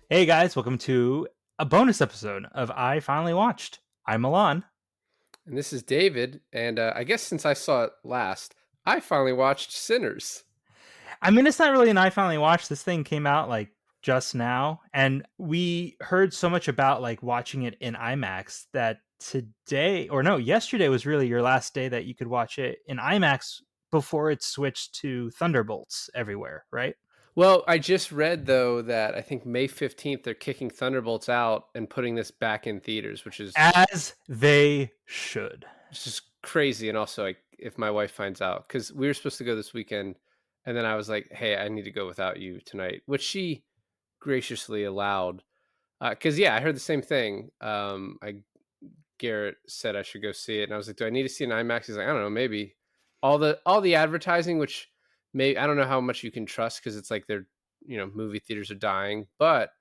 Hey guys, welcome to a bonus episode of I Finally Watched. I'm Milan. And this is David. And I guess since I saw it last, I finally watched Sinners. I mean, it's not really an I Finally Watched. This thing came out like just now, and we heard so much about like watching it in IMAX that today, or no, yesterday was really your last day that you could watch it in IMAX before it switched to Thunderbolts everywhere, right? Well, I just read, though, that I think May 15th, they're kicking Thunderbolts out and putting this back in theaters, which is As they should. just crazy. And also, like, if my wife finds out, because we were supposed to go this weekend, and then I was like, hey, I need to go without you tonight, which she graciously allowed. Because, yeah, I heard the same thing. Garrett said I should go see it, and I was like, "Do I need to see an IMAX?" He's like, "I don't know, maybe." All the advertising, which may I don't know how much you can trust because it's like they're movie theaters are dying, but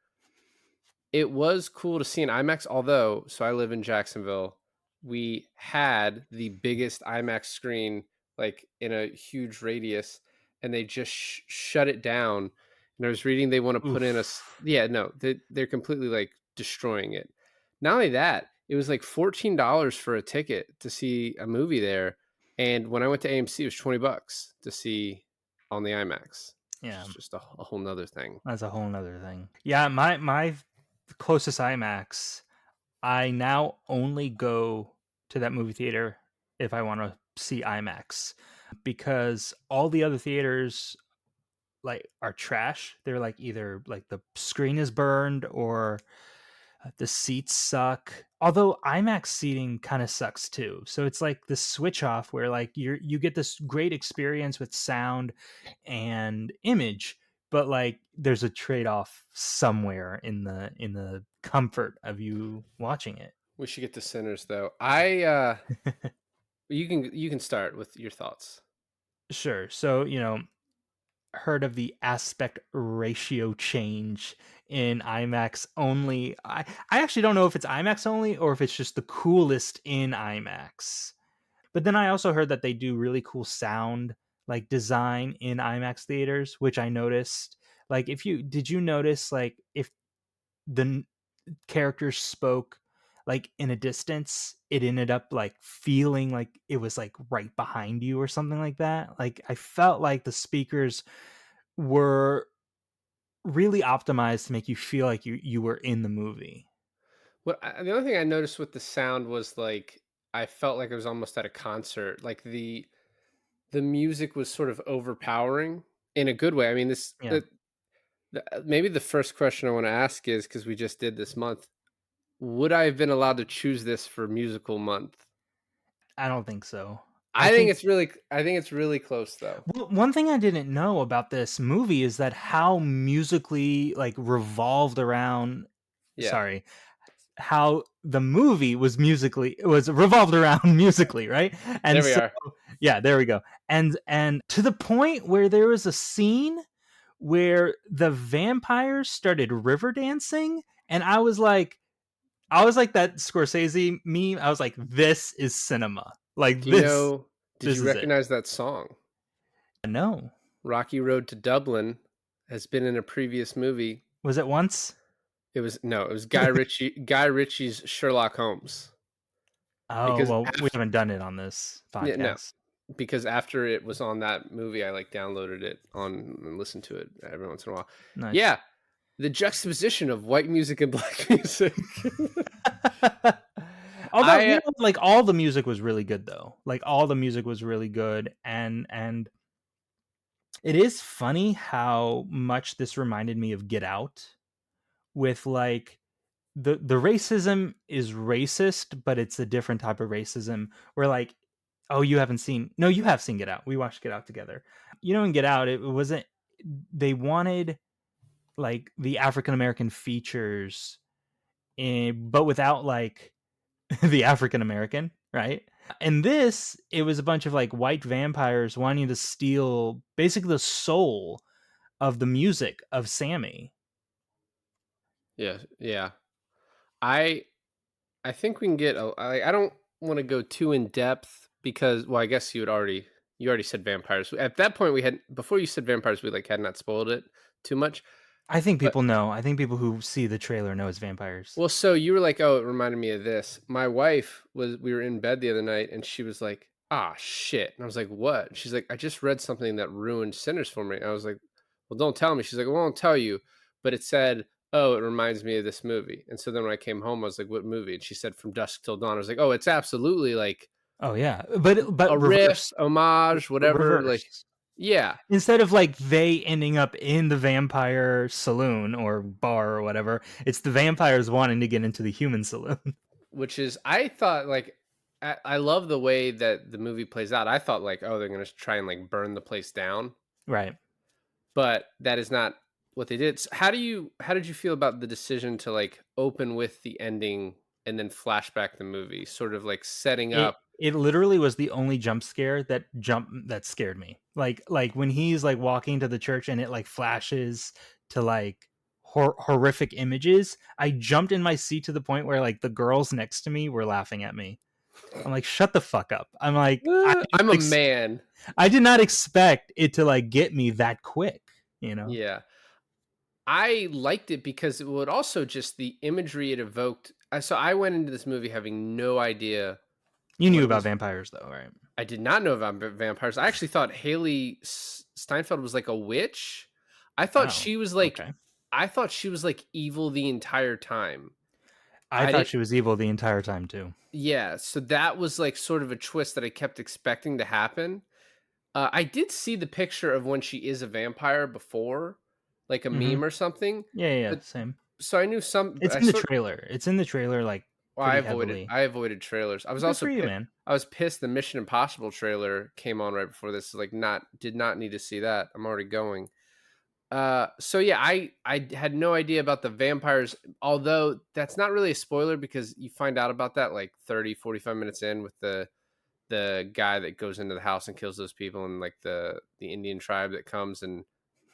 it was cool to see an IMAX. Although, so I live in Jacksonville, we had the biggest IMAX screen like in a huge radius, and they just shut it down. And I was reading they want to put in Oof. yeah, no, they're completely like destroying it. Not only that, it was like $14 for a ticket to see a movie there, and when I went to AMC, it was $20 to see on the IMAX, which Yeah, is just a whole nother thing. that's a whole nother thing. Yeah, my closest IMAX, I now only go to that movie theater if I want to see IMAX because all the other theaters like are trash. They're like either like the screen is burned or the seats suck. Although IMAX seating kind of sucks too. So it's like the switch off where like you get this great experience with sound and image, but like there's a trade-off somewhere in the comfort of you watching it. We should get to Sinners though. I you can start with your thoughts. Sure. So, heard of the aspect ratio change in IMAX only. I actually don't know if it's IMAX only or if it's just the coolest in IMAX. But then I also heard that they do really cool sound like design in IMAX theaters, which I noticed. Like if you did you notice like if the characters spoke like in a distance, it ended up like feeling like it was like right behind you or something like that. Like I felt like the speakers were really optimized to make you feel like you were in the movie. The only thing I noticed with the sound was like I felt like I was almost at a concert. Like the music was sort of overpowering in a good way. I mean, Yeah, maybe the first question I want to ask is because we just did this month. Would I have been allowed to choose this for musical month? I don't think so. I I think think it's really close though. well, one thing I didn't know about this movie is that how musically like revolved around Yeah, sorry, how the movie was revolved around musically, right? And there we so are. yeah, there we go. And to the point where there was a scene where the vampires started river dancing and I was like that Scorsese meme. I was like, this is cinema. Like Do you this, know? Did this you is it. recognize that song? No, Rocky Road to Dublin has been in a previous movie. was it once? It was no, it was Guy Ritchie's Sherlock Holmes. Oh Because well, we after haven't done it on this yeah, no, podcast. because after it was on that movie, I like downloaded it on and listened to it every once in a while. Nice. Yeah, the juxtaposition of white music and black music. Although I like all the music was really good though. Like all the music was really good, and it is funny how much this reminded me of Get Out. With like the racism is racist, but it's a different type of racism. Where like, oh, you haven't seen? No, you have seen Get Out. We watched Get Out together. In Get Out, it wasn't. They wanted like the African American features, but without like the African American, right? And this, it was a bunch of like white vampires wanting to steal basically the soul of the music of Sammy. yeah, yeah. I I think we can get. I don't want to go too in depth because, well, I guess you already said vampires. At that point, we had before you said vampires, we like had not spoiled it too much. I think But people know. I think people who see the trailer know it's vampires. well, so you were like, "Oh, it reminded me of this." My wife was we were in bed the other night and she was like, "Ah, shit." And I was like, "What?" She's like, "I just read something that ruined Sinners for me." And I was like, "Well, don't tell me." She's like, "Well, I won't tell you." But it said, "Oh, it reminds me of this movie." And so then when I came home, I was like, "What movie?" And she said, "From Dusk Till Dawn." I was like, "Oh, it's absolutely like Oh yeah, but a riff, reverse, homage, whatever." Like, reverse. yeah, Instead of like they ending up in the vampire saloon or bar or whatever, it's the vampires wanting to get into the human saloon. which is I thought like I love the way that the movie plays out. I thought like, oh, they're gonna try and like burn the place down, Right. but that is not what they did. How did you feel about the decision to like open with the ending and then flashback the movie, sort of like setting up? It literally was the only that scared me. Like when he's like walking to the church and it like flashes to like horrific images, I jumped in my seat to the point where like the girls next to me were laughing at me. I'm like, shut the fuck up. I'm like, I'm a man. I did not expect it to like get me that quick, you know? Yeah, I liked it because it would also just the imagery it evoked. So I went into this movie having no idea You what knew it about was. vampires though, right? I did not know about vampires. I actually thought Haley Steinfeld was like a witch. I thought Oh, she was like okay. I thought she was like evil the entire time. I I thought didn't she was evil the entire time too. Yeah, so that was like sort of a twist that I kept expecting to happen. I did see the picture of when she is a vampire before, like a Mhm. meme or something, Yeah, yeah, yeah, but same. so I knew some It's I in the sort trailer. It's in the trailer like well, pretty heavily. I avoided trailers. Good for you, man. I was pissed the Mission Impossible trailer came on right before this. Like, not did not need to see that. I'm already going. So yeah, I had no idea about the vampires, although that's not really a spoiler because you find out about that like 30, 45 minutes in with the guy that goes into the house and kills those people and like the Indian tribe that comes and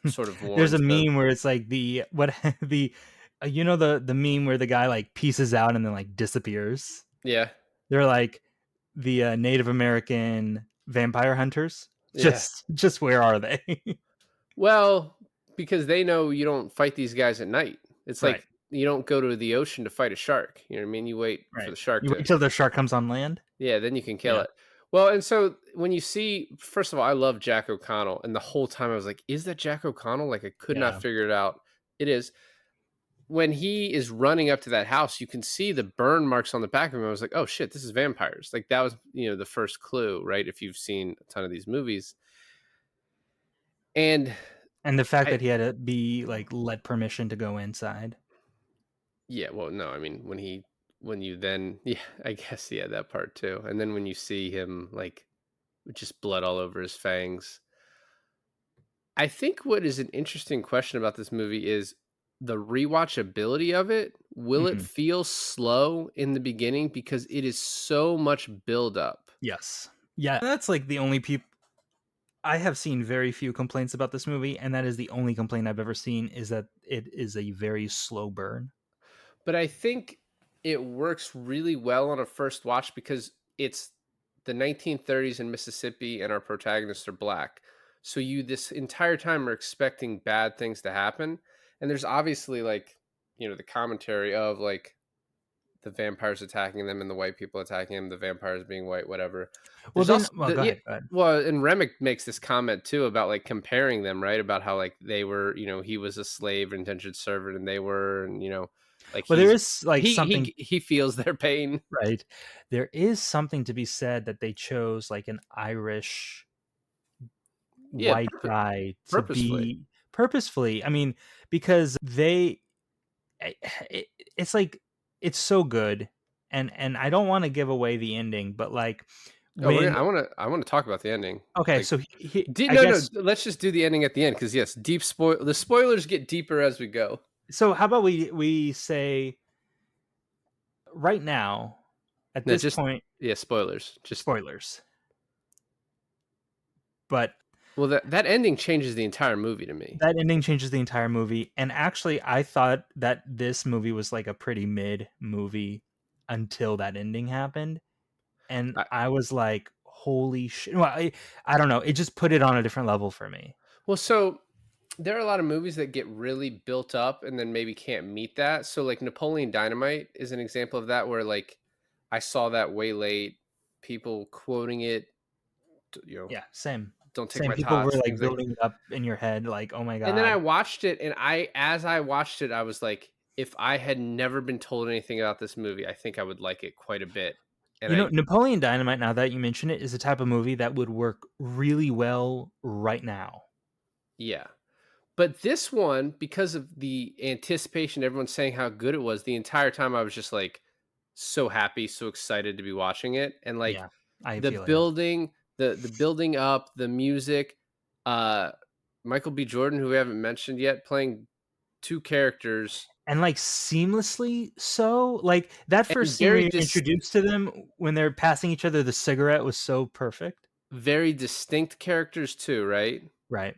sort of There's a warns them. meme where it's like the what the you know the meme where the guy like pieces out and then like disappears. Yeah. They're like the Native American vampire hunters. Yeah. Just where are they? Well, because they know you don't fight these guys at night. It's Right, like you don't go to the ocean to fight a shark. You know what I mean? You wait for right. the shark You to wait till the shark comes on land. yeah, then you can kill Yeah, it. Well, and so when you see first of all, I love Jack O'Connell, and the whole time I was like, "Is that Jack O'Connell?" Like, I could not yeah. figure it out. It is. When he is running up to that house, you can see the burn marks on the back of him. I was like, "Oh shit, this is vampires." Like, that was, the first clue, right? If you've seen a ton of these movies. And And the fact I that he had to be like let permission to go inside. yeah, well, no, I mean, when you then yeah, I guess, yeah, that part too. And then when you see him, like, with just blood all over his fangs. I think what is an interesting question about this movie is the rewatchability of it. Will it Mhm. feel slow in the beginning because it is so much build up? Yes. Yeah, that's like the only people I have seen very few complaints about this movie, and that is the only complaint I've ever seen is that it is a very slow burn. But I think it works really well on a first watch because it's the 1930s in Mississippi and our protagonists are black. So you this entire time are expecting bad things to happen. And there's obviously like, the commentary of like the vampires attacking them and the white people attacking him, the vampires being white, whatever. Well, There's then, also well, go yeah, ahead. Go ahead. well, and Remick makes this comment too about like comparing them, right? About how like they were, he was a slave, indentured servant, and they were, and like Well, there is like something, he feels their pain. right? There is something to be said that they chose like an Irish Yeah, white guy to purposefully. be purposefully. I mean, because eh, it, it's like it's so good, and I don't want to give away the ending, but like Oh, when I want to talk about the ending. okay, Like, so I no, no, guess let's just do the ending at the end because yes, the spoilers get deeper as we go. so. How about we say right now at No, this just point, yeah, spoilers. Just spoilers, but well, that ending changes the entire movie to me. that ending changes the entire movie. And actually, I thought that this movie was like a pretty mid movie until that ending happened, and I, I was like, "Holy shit!" Well, I don't know. It just put it on a different level for me. well, so there are a lot of movies that get really built up and then maybe can't meet that. So like Napoleon Dynamite is an example of that where like I saw that way late, people quoting it, you know, Yeah, same. don't take Same. my People were tots, like things like. building it up in your head, like, oh my And then I god. watched it and as I watched it, I was like, if I had never been told anything about this movie, I think I would like it quite a bit. And You know, I Napoleon Dynamite, now that you mention it, is the type of movie that would work really well right now. yeah. But this one, because of the anticipation, everyone saying how good it was, the entire time I was just like so happy, so excited to be watching it. And like Yeah, I the feel you. building, the building up, the music, uh Michael B. Jordan, who we haven't mentioned yet, playing two characters And, like, seamlessly so, like, that first and scene where you're introduced to them when they're passing each other the cigarette was so perfect. very distinct characters too, right? Right.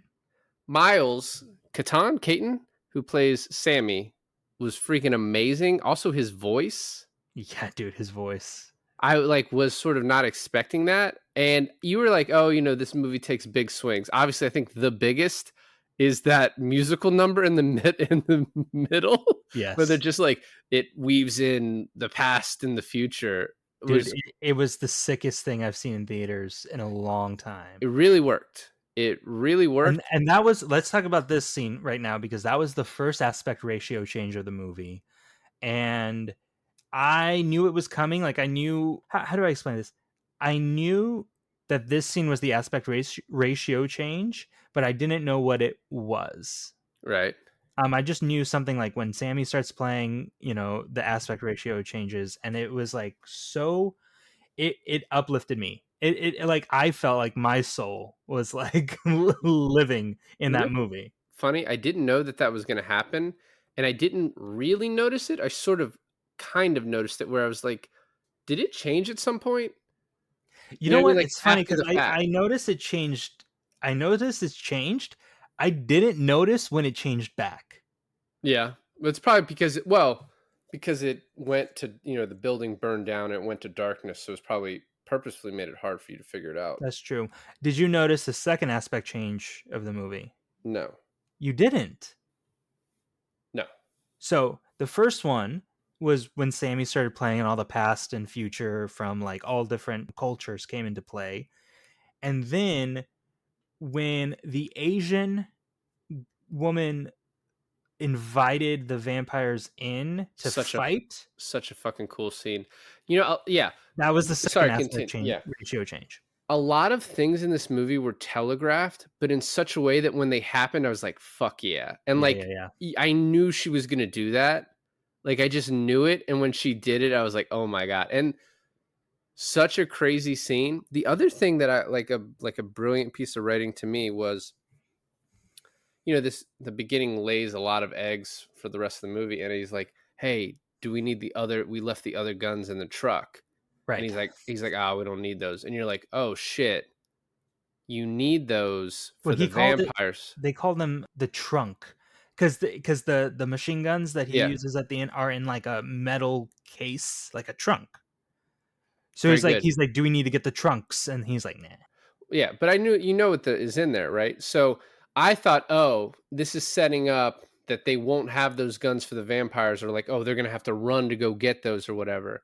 Miles Caton, who plays Sammy, was freaking amazing. Also, his voice, Yeah, dude, his voice. I like was sort of not expecting that. And you were like, "Oh, this movie takes big swings." Obviously, I think the biggest is that musical number in the middle, where they're Yes. just like it weaves in the past and the future. It Dude, was it was the sickest thing I've seen in theaters in a long it time. really worked. It really worked. And that was, let's talk about this scene right now because that was the first aspect ratio change of the movie, and I knew it was coming, like, I knew how do I explain this? I knew that this scene was the aspect ratio change, but I didn't know what it was. Right. I just knew something like when Sammy starts playing, the aspect ratio changes, and it was, like, so it uplifted me. It like, I felt like my soul was, like, living in You know that movie. funny, I didn't know that that was gonna happen, and I didn't really notice it. I sort of kind of noticed it where I was like, "Did it change at some point?" You You know know what I mean? what? Like, It's funny after because the I fact. noticed it changed. I noticed it's changed. I didn't notice when it changed back. Yeah. But it's probably because it went to the building burned down, and it went to darkness, so it's probably purposefully made it hard for you to figure it out. That's true. Did you notice the second aspect change of the movie? No. You didn't. No. So the first one was when Sammy started playing and all the past and future from like all different cultures came into play. And then when the Asian woman invited the vampires in to Such a fight, such a fucking cool scene. Yeah. that was the second Sorry, aspect continue. change Yeah. ratio change. A lot of things in this movie were telegraphed, but in such a way that when they happened, I was like, "Fuck yeah!" And Yeah, yeah, like, yeah. I knew she was gonna do that. Like, I just knew it, and when she did it, I was like, "Oh my god!" And such a crazy scene. The other thing that I like a brilliant piece of writing to me was, this the beginning lays a lot of eggs for the rest of the movie, and he's like, "Hey, do we need the other? We left the other guns in the truck." And Right. he's like, "Ah, we don't need those." And you're like, "Oh shit." You need those Well, for the vampires. they called them the trunk because the machine guns that he Yeah, uses at the end are in like a metal case, like a trunk. So very good. he's like, "Do we need to get the trunks?" And he's like, "Nah." Yeah, but I knew what the is in there, right? So I thought, "Oh, this is setting up that they won't have those guns for the vampires," or like, "Oh, they're gonna have to run to go get those," or whatever.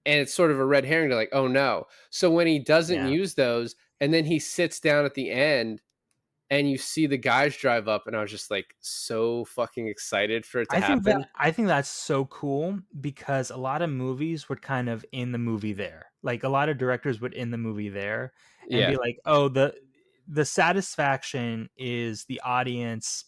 And it's sort of a red herring to like, "Oh, no." So when he doesn't Yeah. use those, and then he sits down at the end, and you see the guys drive up, and I was just, like, so fucking excited for it to happen. I think that's so cool because a lot of movies would kind of end the movie there. Like a lot of directors would end the movie there and be Yeah. like, "Oh, the satisfaction is the audience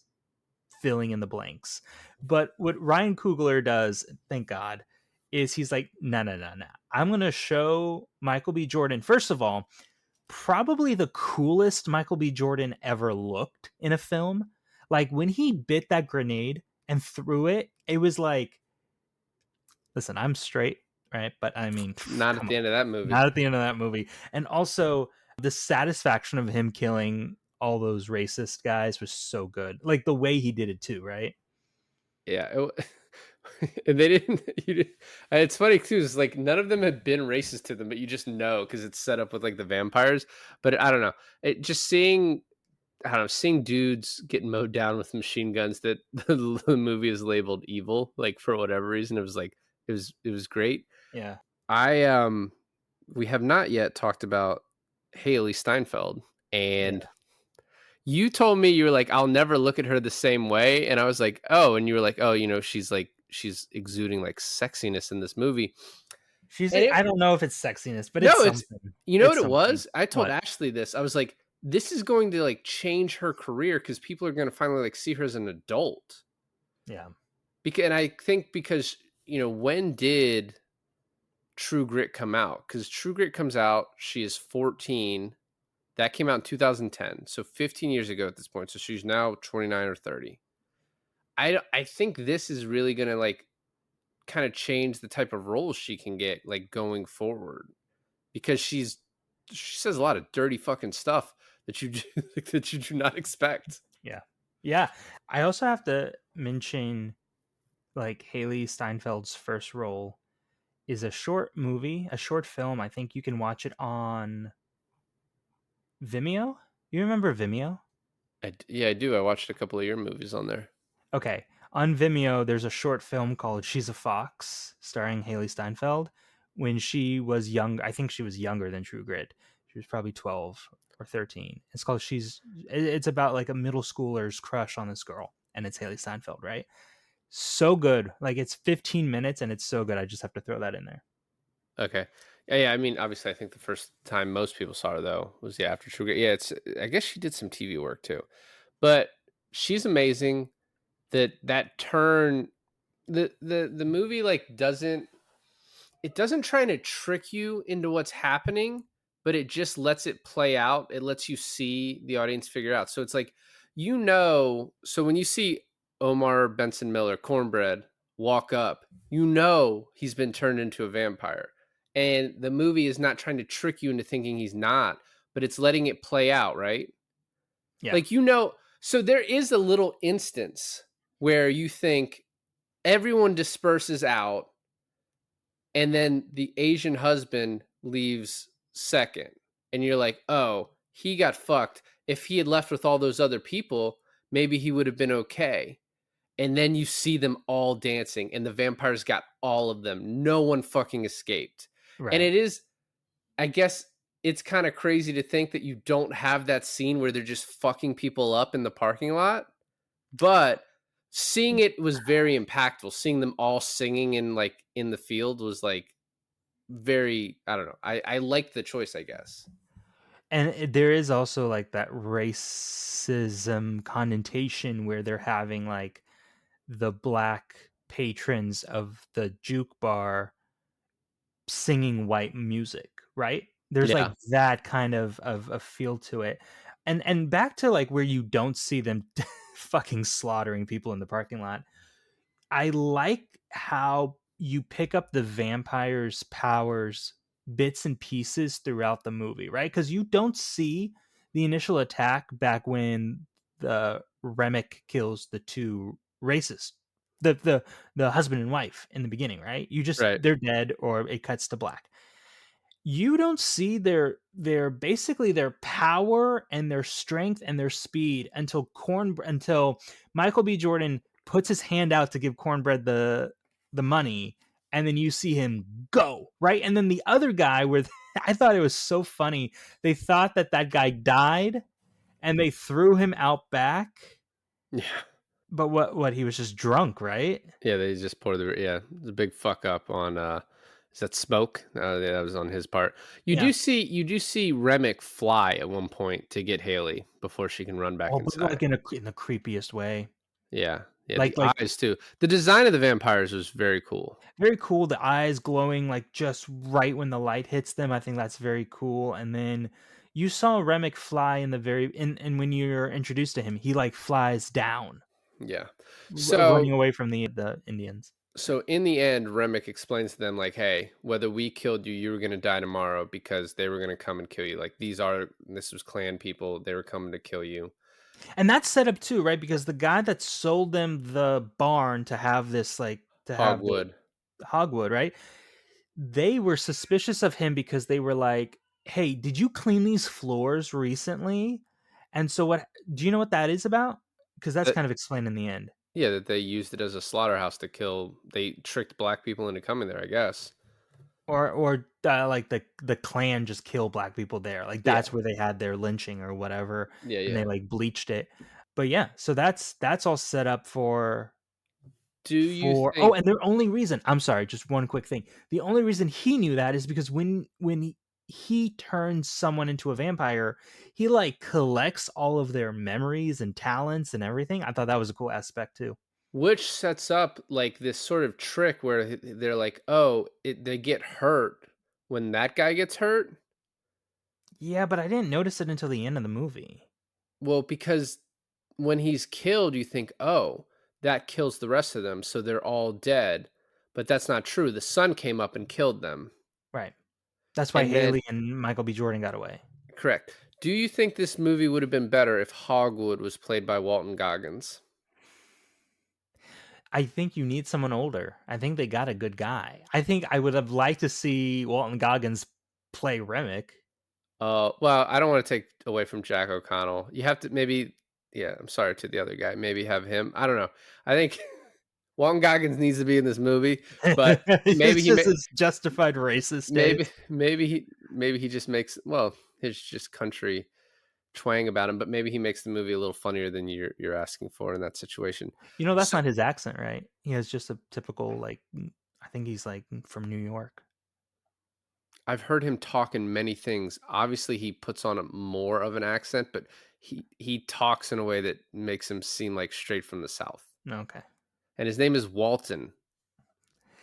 filling in the blanks." But what Ryan Coogler does, thank God, is he's like, "No, no, no, no. I'm going to show Michael B. Jordan first of all, probably the coolest Michael B. Jordan ever looked in a film. Like when he bit that grenade and threw it, it was like, listen, I'm straight, right? But I mean, Not at come the on, end of that movie. not at the end of that movie. And also, the satisfaction of him killing all those racist guys was so good. Like the way he did it too, right? Yeah, and they didn't it's funny too, it's like none of them had been racist to them, but you just know because it's set up with, like, the vampires, but I don't know. It just seeing I don't know, seeing dudes getting mowed down with machine guns that the movie is labeled evil, like, for whatever reason, it was like it was great. Yeah. I, we have not yet talked about Haley Steinfeld, Yeah. and you told me you were like, "I'll never look at her the same way," and I was like, "Oh," and you were like, "Oh, she's exuding, like, sexiness in this movie." She's And it I don't know if it's sexiness, but it's No, it's something. you know what It's it something. was? I told What? Ashley this. I was like, "This is going to, like, change her career because people are gonna finally, like, see her as an adult." Yeah. Because and I think because, when did True Grit come out? Because True Grit comes out, she is 14. That came out in 2010, so 15 years ago at this point, so she's now 29 or 30. I think this is really gonna, like, kinda change the type of roles she can get, like, going forward, because she says a lot of dirty fucking stuff that you do that you do not expect. Yeah. Yeah. I also have to mention, like, Haley Steinfeld's first role is a short movie, a short film. I think you can watch it on Vimeo. You remember Vimeo? Yeah, I do. I watched a couple of your movies on there. Okay. On Vimeo, there's a short film called She's a Fox, starring Haley Steinfeld. When she was young, I think she was younger than True Grit. She was probably 12 or 13. It's called It's about like a middle schooler's crush on this girl, and it's Haley Steinfeld, right? So good. Like it's 15 minutes and it's so good. I just have to throw that in there. Okay. Yeah, I mean, obviously, I think the first time most people saw her though was after True Grit. Yeah, it's. I guess she did some TV work too, but she's amazing. That turn, the movie like doesn't try to trick you into what's happening, but it just lets it play out. It lets you see the audience figure out. So it's like, so when you see Omar Benson Miller, Cornbread, walk up, he's been turned into a vampire. And the movie is not trying to trick you into thinking he's not, but it's letting it play out, right? Yeah. Like, so there is a little instance where you think everyone disperses out and then the Asian husband leaves second. And you're like, oh, he got fucked. If he had left with all those other people, maybe he would have been okay. And then you see them all dancing, and the vampires got all of them. No one fucking escaped. And Right. it is, I guess, it's kind of crazy to think that you don't have that scene where they're just fucking people up in the parking lot. But seeing it was very impactful. Seeing them all singing in the field was like very, I don't know. I like the choice, I guess. And there is also like that racism connotation where they're having like the black patrons of the juke bar singing white music, right? There's like Yeah. that kind of a feel to it. And back to like where you don't see them fucking slaughtering people in the parking lot. I like how you pick up the vampire's powers bits and pieces throughout the movie, right? Because you don't see the initial attack back when the Remick kills the two racists, the husband and wife in the beginning, right? You just Right. they're dead, or it cuts to black. You don't see their basically their power and their strength and their speed until Michael B. Jordan puts his hand out to give Cornbread the money, and then you see him go right, and then the other guy with I thought it was so funny. They thought that guy died, and they threw him out back, Yeah. but what he was just drunk, right? Yeah. They just poured the big fuck up on, is that Smoke? Yeah, that was on his part. Yeah. You do see Remick fly at one point to get Haley before she can run back Oh, but inside. like in the creepiest way. Yeah. Yeah. The Like eyes too. The design of the vampires was very cool. very cool. The eyes glowing like just right when the light hits them. I think that's very cool. And then you saw Remick fly in the and when you're introduced to him, he like flies down, Yeah. So running away from the Indians. in the end, Remick explains to them like, "Hey, whether we killed you, you were gonna die tomorrow because they were gonna come and kill you. Like this was clan people. They were coming to kill you." And that's set up too, right? Because the guy that sold them the barn to have this like to have the Hogwood. hogwood, right? They were suspicious of him because they were like, "Hey, did you clean these floors recently?" And so what do you know what that is about? Because that's That kind of explained in the end. yeah, that they used it as a slaughterhouse to kill they tricked black people into coming there, I guess. Or like the Klan just kill black people there. Like Yeah. that's where they had their lynching or whatever, Yeah, and yeah. they like bleached it. But yeah, so that's all set up Do you oh, think and the only reason, I'm sorry, just one quick thing. The only reason he knew that is because when he turns someone into a vampire, he like collects all of their memories and talents and everything. I thought that was a cool aspect too. which sets up like this sort of trick where they're like, "Oh, they get hurt when that guy gets hurt?" Yeah, but I didn't notice it until the end of the movie. Well, because when he's killed, you think, "Oh, that kills the rest of them, so they're all dead." But that's not true. The sun came up and killed them. Right. That's why And then Haley and Michael B. Jordan got away. correct. Do you think this movie would have been better if Hogwood was played by Walton Goggins? I think you need someone older. I think they got a good guy. I think I would have liked to see Walton Goggins play Remick. Well, I don't want to take away from Jack O'Connell. You have to maybe, yeah. I'm sorry to the other guy. Maybe have him. I don't know. I think Walton Goggins needs to be in this movie, but maybe It's he, just this justified racist maybe, take. maybe he just makes well his just country twang about him, but maybe he makes the movie a little funnier than you're asking for in that situation. You know, that's So not his accent, right? He has just a typical like I think he's like from New York. I've heard him talk in many things. Obviously, he puts on a more of an accent, but he talks in a way that makes him seem like straight from the South. Okay. And his name is Walton.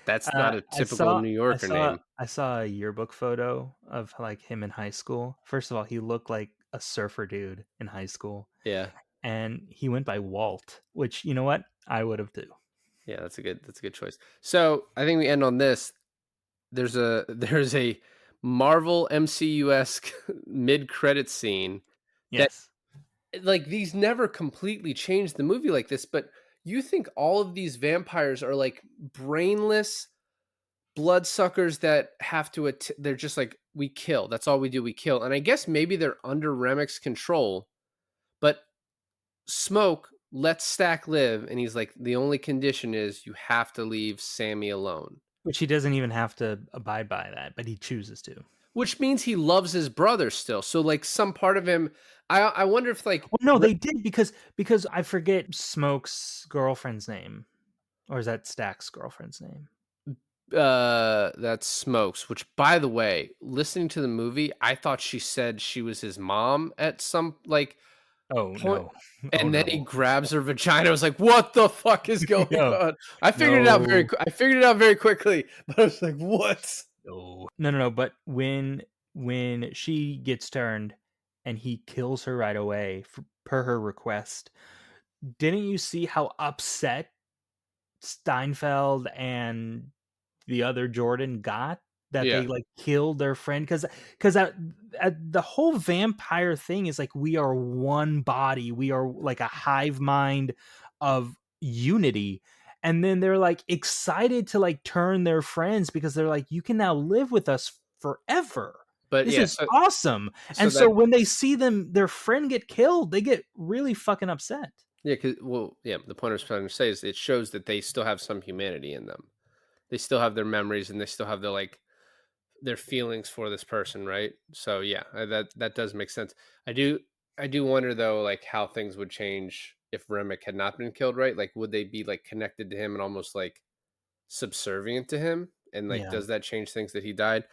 That's not a typical New Yorker name. I saw a yearbook photo of like him in high school. First of all, he looked like a surfer dude in high school, Yeah. and he went by Walt, which you know what? I would have too. Yeah, that's a good choice. So, I think we end on this. There's a Marvel MCU-esque mid-credit scene that Yes. like these never completely change the movie like this, but you think all of these vampires are like brainless bloodsuckers that have to they're just like we kill. That's all we do, we kill. And I guess maybe they're under Remic's control, but Smoke lets Stack live, and he's like, the only condition is you have to leave Sammy alone. Which he doesn't even have to abide by that, but he chooses to. Which means he loves his brother still. So like some part of him, I wonder if like Well, no, they did because I forget Smoke's girlfriend's name, or is that Stack's girlfriend's name? That's Smokes, which by the way, listening to the movie, I thought she said she was his mom at some like Oh point, no, oh and then he no, grabs her vagina. I was like, "What the fuck is going no, on?" I figured it out no, I figured it out very quickly, but I was like, "What?" no. But when she gets turned and he kills her right away per her request, didn't you see how upset Steinfeld and the other Jordan got that Yeah, they like killed their friend because the whole vampire thing is like we are one body, we are like a hive mind of unity, and then they're like excited to like turn their friends because they're like you can now live with us forever. but This yeah, is awesome. so And so that when they see their friend get killed, they get really fucking upset. yeah, because well, yeah, the point I was trying to say is it shows that they still have some humanity in them. They still have their memories, and they still have their like their feelings for this person, right? So yeah, that does make sense. I do wonder though, like how things would change if Remick had not been killed, right? Like, would they be like connected to him and almost like subservient to him? And like, Yeah, does that change things that he died?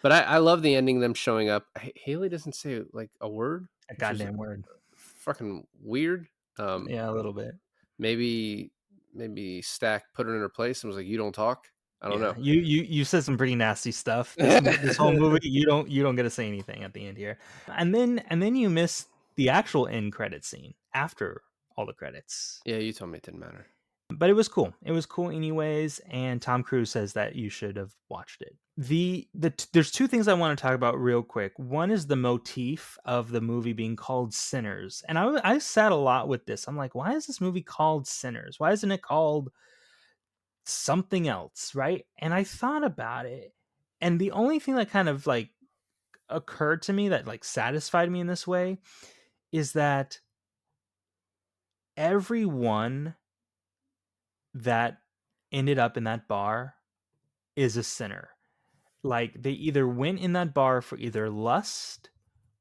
But I love the ending, them showing up. Haley doesn't say like a word, a which was goddamn word. fucking weird. Yeah, a little bit. Maybe maybe Stack put her in her place and was like, "You don't talk." I don't Yeah, know. you said some pretty nasty stuff. This whole movie, you don't get to say anything at the end here, and then you miss the actual end credit scene after all the credits. Yeah, you told me it didn't matter. But it was cool. It was cool anyways. And Tom Cruise says that you should have watched it. There's two things I want to talk about real quick. One is the motif of the movie being called Sinners, and I sat a lot with this. I'm like, why is this movie called Sinners? Why isn't it called something else, right? And I thought about it, and the only thing that kind of like occurred to me that like satisfied me in this way is that everyone that ended up in that bar is a sinner. Like, they either went in that bar for either lust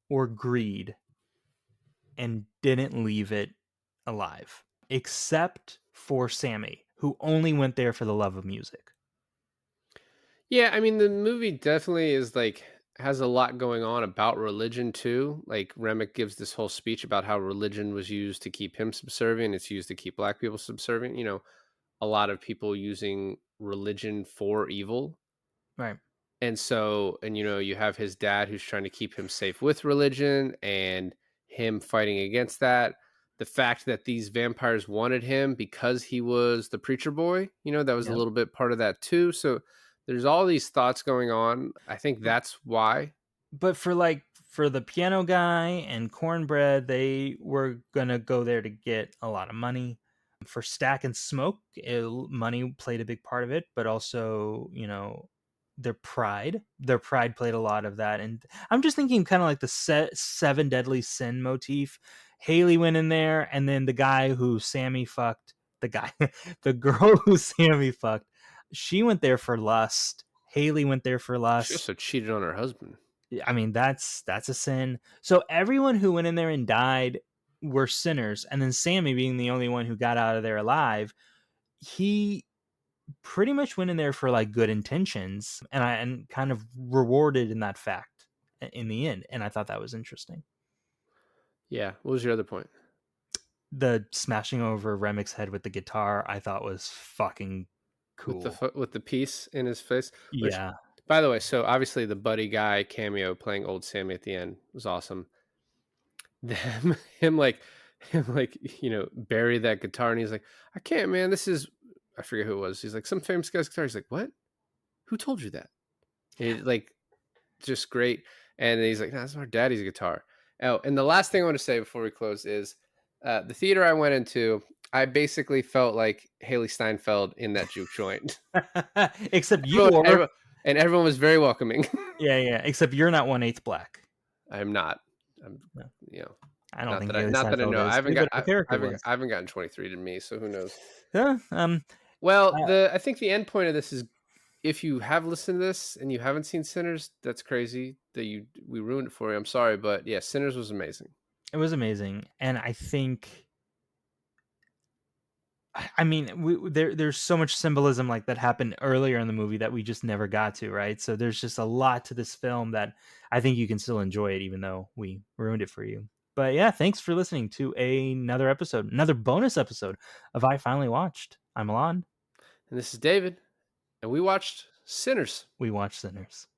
or greed and didn't leave it alive, except for Sammy, who only went there for the love of music. Yeah, I mean, the movie definitely is like has a lot going on about religion too. Like Remick gives this whole speech about how religion was used to keep him subservient. It's used to keep black people subservient. A lot of people using religion for evil. Right. And so, and you have his dad who's trying to keep him safe with religion and him fighting against that. The fact that these vampires wanted him because he was the preacher boy, that was a Yep. little bit part of that too. So there's all these thoughts going on. I think that's why. But for the piano guy and cornbread, they were gonna go there to get a lot of money. For Stack and Smoke, money played a big part of it, but also, their pride played a lot of that. And I'm just thinking kind of like the seven deadly sin motif. Haley went in there, and then the guy who Sammy fucked, the guy, the girl who Sammy fucked, she went there for lust. Haley went there for She lust. also cheated on her husband. I mean, that's a sin. So everyone who went in there and died were sinners, and then Sammy being the only one who got out of there alive, he pretty much went in there for like good intentions, and kind of rewarded in that fact in the end. And I thought that was interesting. Yeah. What was your other point? The smashing over Remick's head with the guitar, I thought was fucking With the cool. with the piece in his face, which, Yeah. by the way, so obviously the buddy guy cameo playing old Sammy at the end was awesome. Them him like bury that guitar, and he's like, "I can't, man. This is," I forget who it was. He's like, "Some famous guy's guitar." He's like, "What? Who told you that?" And like, just great. And he's like, "No, that's our daddy's guitar." Oh, and the last thing I want to say before we close is, the theater I went into, I basically felt like Haley Steinfeld in that juke joint. Except you everyone, were. everyone, and everyone was very welcoming. Yeah. Except you're not 1/8 black. I'm not. I'm, No, you know, I don't not think that I Haley not that I Steinfeld know. I is, haven't got but her character was. I haven't gotten 23 to me, so who knows? Yeah. Well, Uh, I think the end point of this is, if you have listened to this and you haven't seen Sinners, that's crazy that we ruined it for you. I'm sorry, but yeah, Sinners was amazing. it was amazing, and I think. I mean, there's so much symbolism like that happened earlier in the movie that we just never got to, right? So there's just a lot to this film that I think you can still enjoy it, even though we ruined it for you. But yeah, thanks for listening to another episode, another bonus episode of I Finally Watched. I'm Alon. And this is David, and we watched Sinners. We watched Sinners.